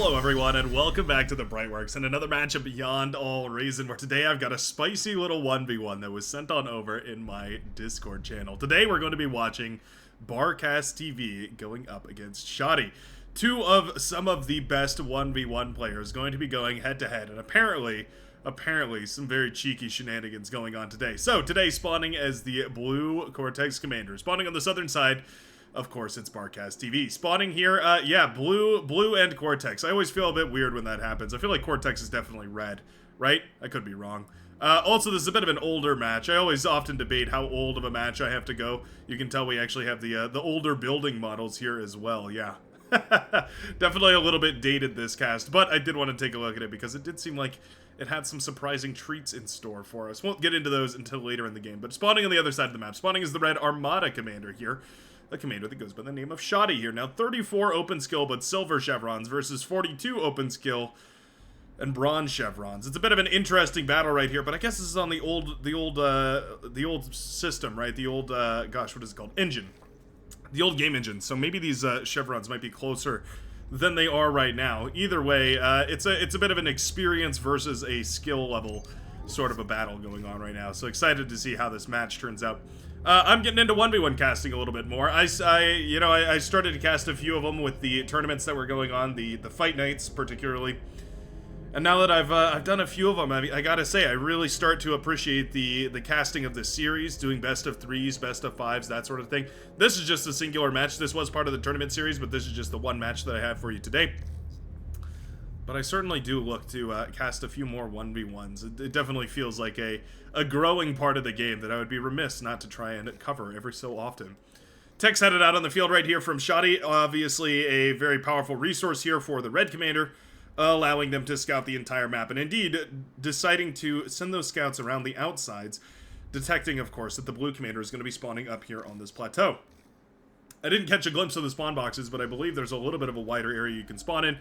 Hello everyone and welcome back to the Brightworks and another match of Beyond All Reason, where today I've got a spicy little 1v1 that was sent on over in my Discord channel. Today we're going to be watching Barcast TV going up against Shoddy. Two of some of the best 1v1 players going to be going head to head, and apparently some very cheeky shenanigans going on today. So today, spawning as the blue Cortex Commander, spawning on the southern side. Of course, it's Barcast TV. Spawning here, yeah, blue and Cortex. I always feel a bit weird when that happens. I feel like Cortex is definitely red, right? I could be wrong. Also, this is a bit of an older match. I always often debate how old of a match I have to go. You can tell we actually have the older building models here as well, yeah. Definitely a little bit dated, this cast, but I did want to take a look at it because it did seem like it had some surprising treats in store for us. Won't get into those until later in the game, but spawning on the other side of the map. Spawning is the red Armada Commander here. A commander that goes by the name of Shoddy here. Now, 34 open skill but silver chevrons versus 42 open skill and bronze chevrons. It's a bit of an interesting battle right here, but I guess this is on the old system, right? The old, gosh, what is it called? Engine. The old game engine. So maybe these chevrons might be closer than they are right now. Either way, it's a bit of an experience versus a skill level sort of a battle going on right now. So excited to see how this match turns out. I'm getting into 1v1 casting a little bit more. I started to cast a few of them with the tournaments that were going on, the fight nights particularly. And now that I've done a few of them, I gotta say, I really start to appreciate the casting of this series, doing best of 3s, best of 5s, that sort of thing. This is just a singular match. This was part of the tournament series, but this is just the one match that I have for you today. But I certainly do look to cast a few more 1v1s. It definitely feels like a growing part of the game that I would be remiss not to try and cover every so often. Tech's headed out on the field right here from Shoddy. Obviously a very powerful resource here for the red commander, allowing them to scout the entire map. And indeed, deciding to send those scouts around the outsides, detecting, of course, that the blue commander is going to be spawning up here on this plateau. I didn't catch a glimpse of the spawn boxes, but I believe there's a little bit of a wider area you can spawn in.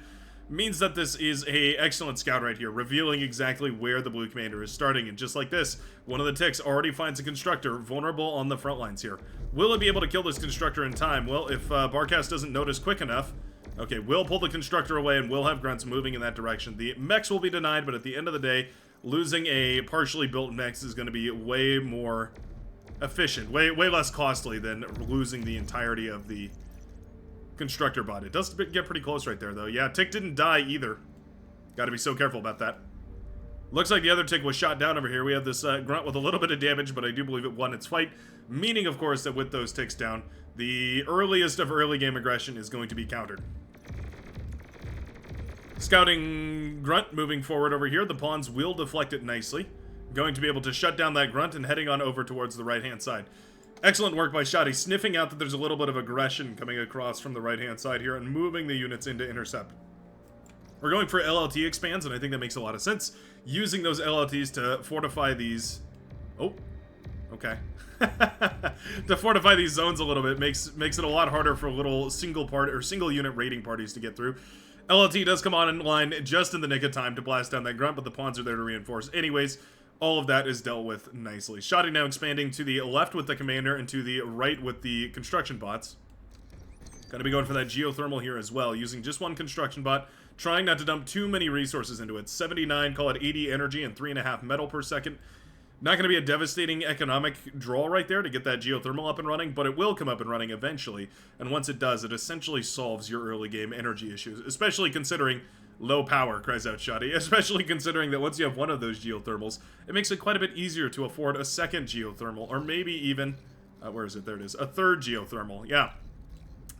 Means that this is a excellent scout right here, revealing exactly where the blue commander is starting. And just like this, one of the ticks already finds a constructor vulnerable on the front lines here. Will it be able to kill this constructor in time? Well, if Barcast doesn't notice quick enough, okay, we'll pull the constructor away and we'll have grunts moving in that direction. The mechs will be denied, but at the end of the day, losing a partially built mechs is going to be way more efficient, way less costly than losing the entirety of the constructor bot. It does get pretty close right there, though. Yeah, tick didn't die either. Gotta be so careful about that. Looks like the other tick was shot down over here. We have this grunt with a little bit of damage, but I do believe it won its fight. Meaning, of course, that with those ticks down, the earliest of early game aggression is going to be countered. Scouting grunt moving forward over here. The pawns will deflect it nicely. Going to be able to shut down that grunt and heading on over towards the right-hand side. Excellent work by Shoddy, sniffing out that there's a little bit of aggression coming across from the right-hand side here and moving the units into intercept. We're going for LLT expands, and I think that makes a lot of sense. Using those LLTs to fortify these... Oh, okay. To fortify these zones a little bit makes it a lot harder for little single unit raiding parties to get through. LLT does come on in line just in the nick of time to blast down that grunt, but the pawns are there to reinforce. Anyways, all of that is dealt with nicely. Shoddy now expanding to the left with the commander and to the right with the construction bots. Gonna be going for that geothermal here as well, using just one construction bot, trying not to dump too many resources into it. 79, call it 80 energy and 3.5 metal per second. Not gonna be a devastating economic draw right there to get that geothermal up and running, but it will come up and running eventually. And once it does, it essentially solves your early game energy issues, especially considering low power, cries out Shoddy, especially considering that once you have one of those geothermals, it makes it quite a bit easier to afford a second geothermal, or maybe even, where is it? There it is, a third geothermal. Yeah,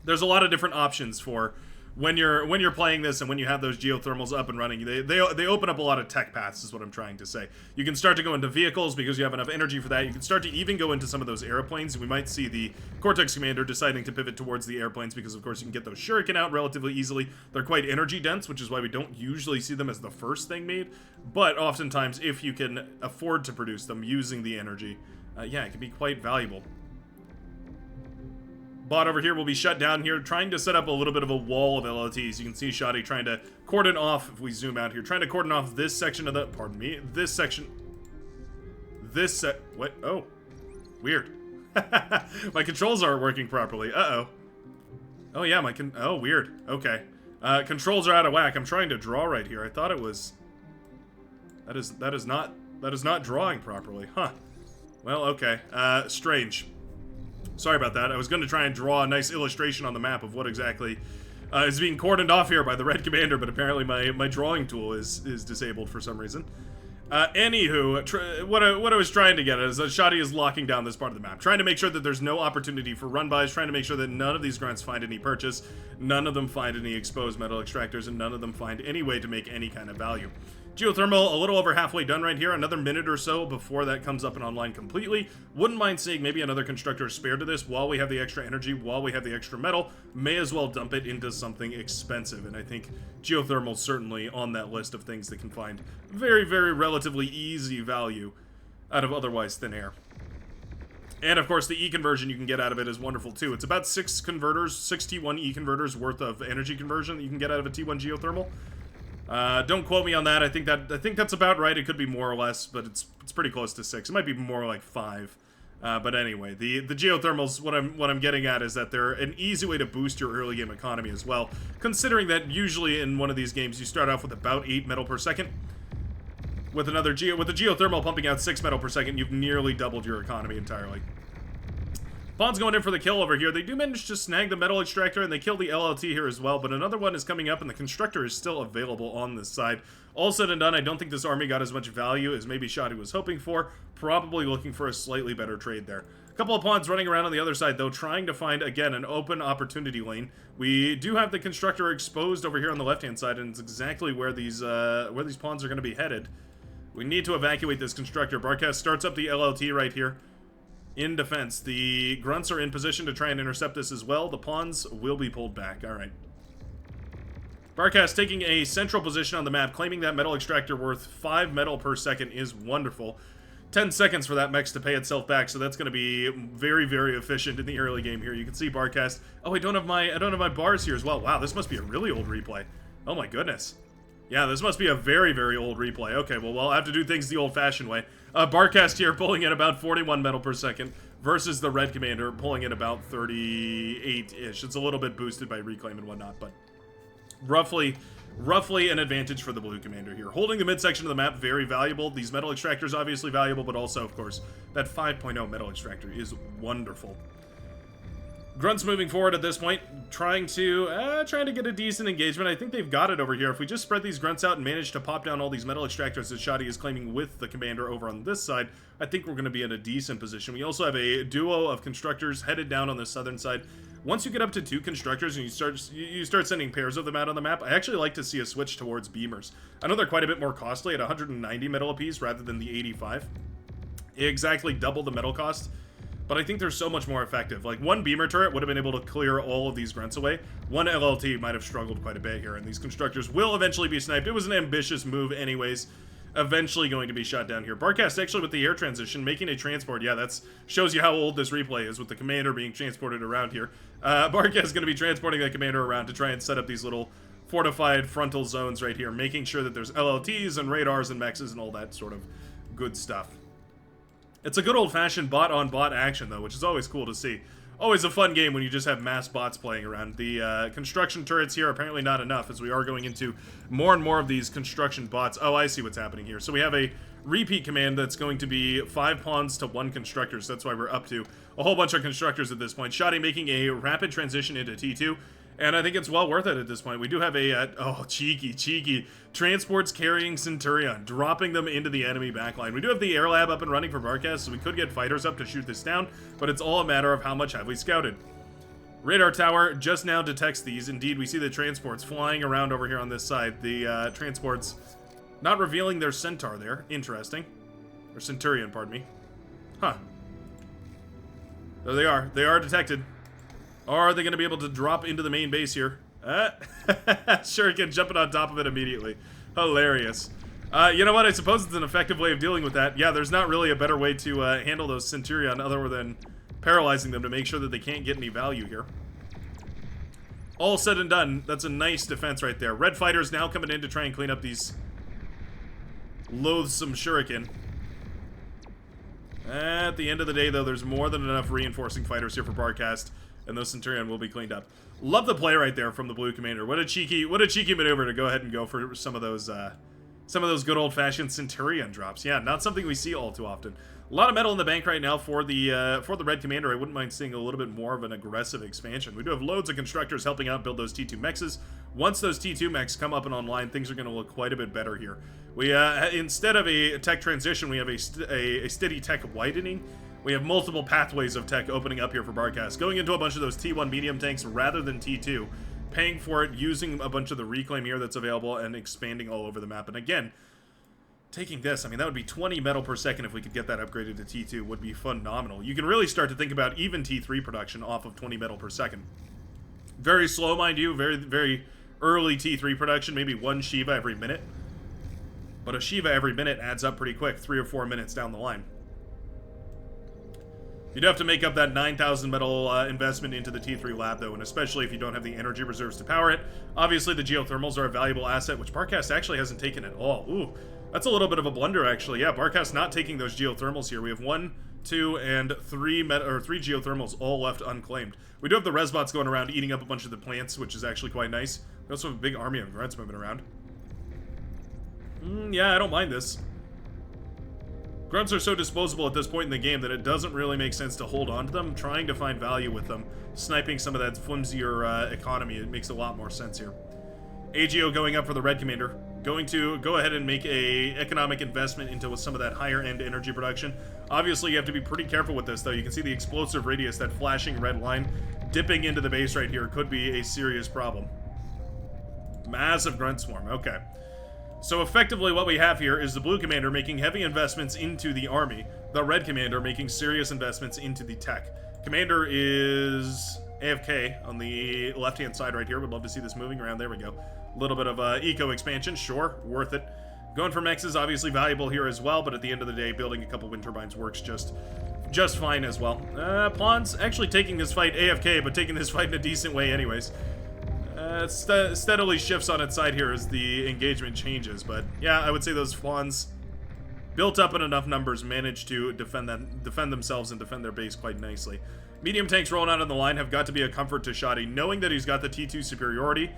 there's a lot of different options for when you're playing this and when you have those geothermals up and running. They open up a lot of tech paths, is what I'm trying to say. You can start to go into vehicles because you have enough energy for that. You can start to even go into some of those airplanes. We might see the Cortex Commander deciding to pivot towards the airplanes because, of course, you can get those shuriken out relatively easily. They're quite energy dense, which is why we don't usually see them as the first thing made. But oftentimes, if you can afford to produce them using the energy, yeah, it can be quite valuable. Bot over here will be shut down here, trying to set up a little bit of a wall of LLTs. You can see Shoddy trying to cordon off, if we zoom out here, trying to cordon off this section of the, pardon me, this section, what? Oh, weird. My controls aren't working properly. Uh-oh. Oh yeah, oh, weird. Okay. Controls are out of whack. I'm trying to draw right here. I thought it was... That is not drawing properly. Huh. Well, okay. Strange. Sorry about that. I was going to try and draw a nice illustration on the map of what exactly is being cordoned off here by the red commander, but apparently my drawing tool is disabled for some reason. Anywho, what I was trying to get at is that Shoddy is locking down this part of the map, trying to make sure that there's no opportunity for run-bys, trying to make sure that none of these grunts find any purchase, none of them find any exposed metal extractors, and none of them find any way to make any kind of value. Geothermal, a little over halfway done right here. Another minute or so before that comes up and online completely. Wouldn't mind seeing maybe another constructor spare to this while we have the extra energy, while we have the extra metal. May as well dump it into something expensive, and I think geothermal's certainly on that list of things that can find very, very relatively easy value out of otherwise thin air. And of course, the E-conversion you can get out of it is wonderful too. It's about 6 T1 E-converters worth of energy conversion that you can get out of a T1 geothermal. Don't quote me on that. I think that's about right. It could be more or less, but it's pretty close to 6. It might be more like 5. But anyway, the geothermals, what I'm getting at is that they're an easy way to boost your early game economy as well. Considering that usually in one of these games you start off with about 8 metal per second. With a geothermal pumping out 6 metal per second, you've nearly doubled your economy entirely. Pawn's going in for the kill over here. They do manage to snag the metal extractor, and they kill the LLT here as well, but another one is coming up, and the constructor is still available on this side. All said and done, I don't think this army got as much value as maybe Shoddy was hoping for. Probably looking for a slightly better trade there. A couple of pawns running around on the other side, though, trying to find, again, an open opportunity lane. We do have the constructor exposed over here on the left-hand side, and it's exactly where these pawns are going to be headed. We need to evacuate this constructor. Barcast starts up the LLT right here. In defense, the grunts are in position to try and intercept this as well. The pawns will be pulled back. All right. Barcast taking a central position on the map, claiming that metal extractor worth 5 metal per second is wonderful. 10 seconds for that mech to pay itself back, so that's going to be very, very efficient in the early game here. You can see Barcast. Oh, I don't have my bars here as well. Wow, this must be a really old replay. Oh my goodness. Yeah, this must be a very, very old replay. Okay, well, I'll have to do things the old-fashioned way. Barcast here pulling in about 41 metal per second versus the red commander pulling in about 38-ish. It's a little bit boosted by reclaim and whatnot, but roughly an advantage for the blue commander here. Holding the midsection of the map, very valuable. These metal extractors obviously valuable, but also, of course, that 5.0 metal extractor is wonderful. Grunts moving forward at this point, trying to get a decent engagement. I think they've got it over here. If we just spread these grunts out and manage to pop down all these metal extractors that Shoddy is claiming with the commander over on this side, I think we're going to be in a decent position. We also have a duo of constructors headed down on the southern side. Once you get up to 2 constructors and you start sending pairs of them out on the map, I actually like to see a switch towards beamers. I know they're quite a bit more costly at 190 metal apiece rather than the 85. Exactly double the metal cost. But I think they're so much more effective. Like, 1 beamer turret would have been able to clear all of these grunts away. 1 LLT might have struggled quite a bit here, and these constructors will eventually be sniped. It was an ambitious move anyways. Eventually going to be shot down here. Barcast actually with the air transition, making a transport. Yeah, that shows you how old this replay is with the commander being transported around here. Barcast is going to be transporting that commander around to try and set up these little fortified frontal zones right here, making sure that there's LLTs and radars and mexes and all that sort of good stuff. It's a good old-fashioned bot-on-bot action, though, which is always cool to see. Always a fun game when you just have mass bots playing around. The construction turrets here are apparently not enough, as we are going into more and more of these construction bots. Oh, I see what's happening here. So we have a repeat command that's going to be 5 pawns to 1 constructor, so that's why we're up to a whole bunch of constructors at this point. Shoddy making a rapid transition into T2. And I think it's well worth it at this point. We do have a, oh, cheeky, transports carrying Centurion, dropping them into the enemy backline. We do have the air lab up and running for Barcast, so we could get fighters up to shoot this down, but it's all a matter of how much have we scouted. Radar tower just now detects these. Indeed, we see the transports flying around over here on this side. The transports not revealing their centaur there. Interesting. Or Centurion, pardon me. Huh. There they are. They are detected. Are they going to be able to drop into the main base here? Shuriken jumping on top of it immediately. Hilarious. You know what? I suppose it's an effective way of dealing with that. Yeah, there's not really a better way to handle those Centurion other than paralyzing them to make sure that they can't get any value here. All said and done, that's a nice defense right there. Red fighters now coming in to try and clean up these loathsome Shuriken. At the end of the day, though, there's more than enough reinforcing fighters here for Barcast. and those Centurion will be cleaned up. Love the play right there from the blue commander. What a cheeky maneuver to go ahead and go for some of those good old-fashioned Centurion drops. Yeah, not something we see all too often. A lot of metal in the bank right now for the red commander. I wouldn't mind seeing a little bit more of an aggressive expansion. We do have loads of constructors helping out build those T2 mexes. Once those T2 mechs come up and online, things are going to look quite a bit better here. We instead of a tech transition, we have a steady tech widening. We have multiple pathways of tech opening up here for Barcast. Going into a bunch of those T1 medium tanks rather than T2. Paying for it, using a bunch of the reclaim here that's available, and expanding all over the map. And again, taking this, I mean, that would be 20 metal per second if we could get that upgraded to T2. Would be phenomenal. You can really start to think about even T3 production off of 20 metal per second. Very slow, mind you. Very, very early T3 production. Maybe one Shiva every minute. But a Shiva every minute adds up pretty quick. 3 or 4 minutes down the line. You'd have to make up that 9,000 metal investment into the T3 lab, though, and especially if you don't have the energy reserves to power it. Obviously, the geothermals are a valuable asset, which Barcast actually hasn't taken at all. Ooh, that's a little bit of a blunder, actually. Yeah, Barcast not taking those geothermals here. We have 1, 2, and 3 geothermals all left unclaimed. We do have the resbots going around eating up a bunch of the plants, which is actually quite nice. We also have a big army of grunts moving around. Yeah, I don't mind this. Grunts are so disposable at this point in the game that it doesn't really make sense to hold on to them. Trying to find value with them, sniping some of that flimsier economy, it makes a lot more sense here. AGO going up for the red commander. Going to go ahead and make a economic investment into some of that higher end energy production. Obviously, you have to be pretty careful with this, though. You can see the explosive radius, that flashing red line, dipping into the base right here could be a serious problem. Massive grunt swarm, okay. So effectively what we have here is the blue commander making heavy investments into the army, the red commander making serious investments into the tech. Commander is AFK on the left-hand side right here. Would love to see this moving around. There we go. A little bit of eco expansion, sure, worth it. Going for mechs is obviously valuable here as well, but at the end of the day, building a couple wind turbines works just fine as well. Pawns actually taking this fight AFK, but taking this fight in a decent way anyways. Steadily shifts on its side here as the engagement changes, but yeah, I would say those fawns, built up in enough numbers, managed to defend themselves and defend their base quite nicely. Medium tanks rolling out on the line have got to be a comfort to Shoddy, knowing that he's got the T2 superiority.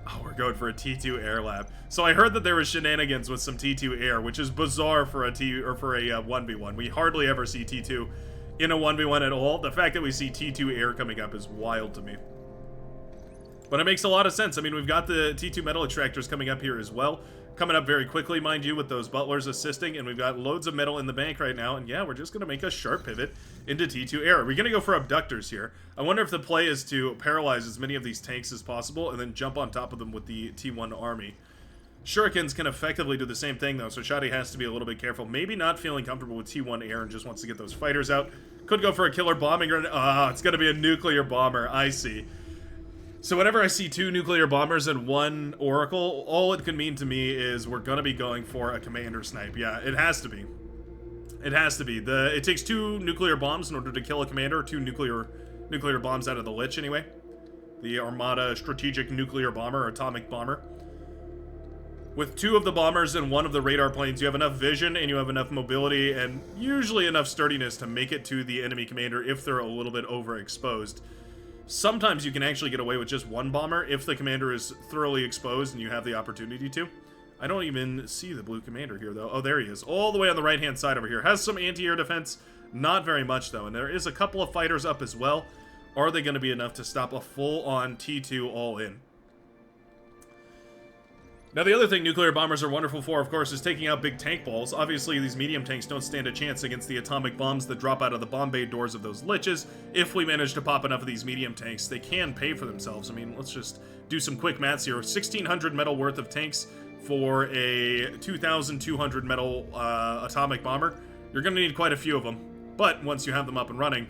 Oh, we're going for a T2 air lab. So I heard that there was shenanigans with some T2 air, which is bizarre for a 1v1. We hardly ever see T2 in a 1v1 at all. The fact that we see T2 air coming up is wild to me. But it makes a lot of sense. I mean, we've got the T2 metal extractors coming up here as well. Coming up very quickly, mind you, with those butlers assisting. And we've got loads of metal in the bank right now. And yeah, we're just going to make a sharp pivot into T2 air. We're going to go for abductors here. I wonder if the play is to paralyze as many of these tanks as possible and then jump on top of them with the T1 army. Shurikens can effectively do the same thing, though, so Shoddy has to be a little bit careful. Maybe not feeling comfortable with T1 air and just wants to get those fighters out. Could go for a killer bombing grenade. Ah, it's going to be a nuclear bomber. I see. So whenever I see 2 nuclear bombers and 1 oracle, all it can mean to me is we're going to be going for a commander snipe. Yeah, it has to be. It has to be. It takes 2 nuclear bombs in order to kill a commander. 2 nuclear bombs out of the Lich, anyway. The Armada strategic nuclear bomber, or atomic bomber. With 2 of the bombers and 1 of the radar planes, you have enough vision and you have enough mobility and usually enough sturdiness to make it to the enemy commander if they're a little bit overexposed. Sometimes you can actually get away with just 1 bomber if the commander is thoroughly exposed and you have the opportunity to. I don't even see the blue commander here, though. Oh, there he is. All the way on the right-hand side over here. Has some anti-air defense. Not very much, though. And there is a couple of fighters up as well. Are they going to be enough to stop a full-on T2 all-in? Now, the other thing nuclear bombers are wonderful for, of course, is taking out big tank balls. Obviously, these medium tanks don't stand a chance against the atomic bombs that drop out of the bomb bay doors of those liches. If we manage to pop enough of these medium tanks, they can pay for themselves. I mean, let's just do some quick maths here. 1,600 metal worth of tanks for a 2,200 metal atomic bomber. You're going to need quite a few of them. But once you have them up and running,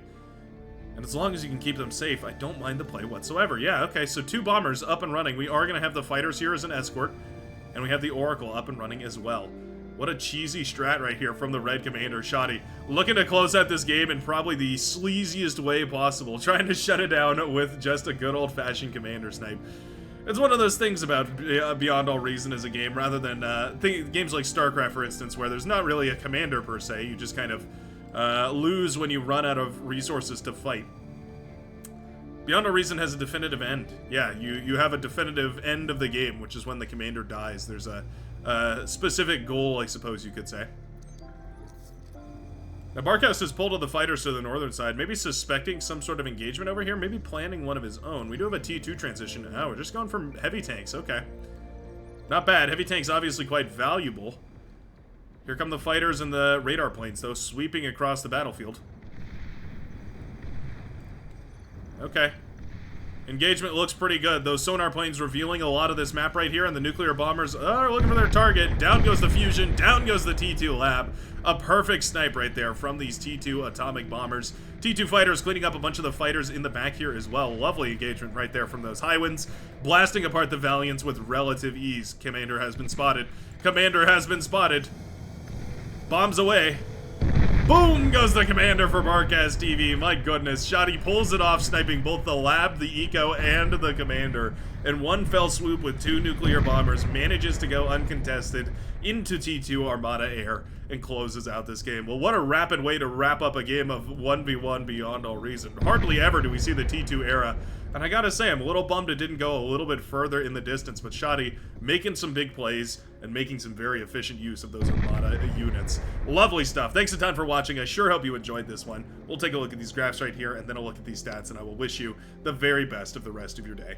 and as long as you can keep them safe, I don't mind the play whatsoever. Yeah, okay, so 2 bombers up and running. We are going to have the fighters here as an escort. And we have the Oracle up and running as well. What a cheesy strat right here from the red commander, Shoddy. Looking to close out this game in probably the sleaziest way possible. Trying to shut it down with just a good old-fashioned commander snipe. It's one of those things about Beyond All Reason as a game, rather than games like StarCraft, for instance, where there's not really a commander per se. You just kind of lose when you run out of resources to fight. Beyond a Reason has a definitive end. Yeah, you have a definitive end of the game, which is when the commander dies. There's a specific goal, I suppose you could say. Now, Barkhouse has pulled all the fighters to the northern side, maybe suspecting some sort of engagement over here, maybe planning one of his own. We do have a T2 transition. Oh, we're just going for heavy tanks. Okay. Not bad. Heavy tanks obviously quite valuable. Here come the fighters and the radar planes, though, sweeping across the battlefield. Okay. Engagement looks pretty good. Those sonar planes revealing a lot of this map right here, and the nuclear bombers are looking for their target. Down goes the fusion. Down goes the T2 lab. A perfect snipe right there from these T2 atomic bombers. T2 fighters cleaning up a bunch of the fighters in the back here as well. Lovely engagement right there from those high winds. Blasting apart the Valiants with relative ease. Commander has been spotted. Commander has been spotted. Bombs away. Boom goes the commander for Barcast TV. My goodness. Shoddy pulls it off, sniping both the lab, the eco, and the commander. In one fell swoop with 2 nuclear bombers, manages to go uncontested into T2 Armada Air and closes out this game. Well, what a rapid way to wrap up a game of 1v1 Beyond All Reason. Hardly ever do we see the T2 era. And I gotta say, I'm a little bummed it didn't go a little bit further in the distance, but Shoddy making some big plays and making some very efficient use of those Armada units. Lovely stuff. Thanks a ton for watching. I sure hope you enjoyed this one. We'll take a look at these graphs right here, and then a look at these stats, and I will wish you the very best of the rest of your day.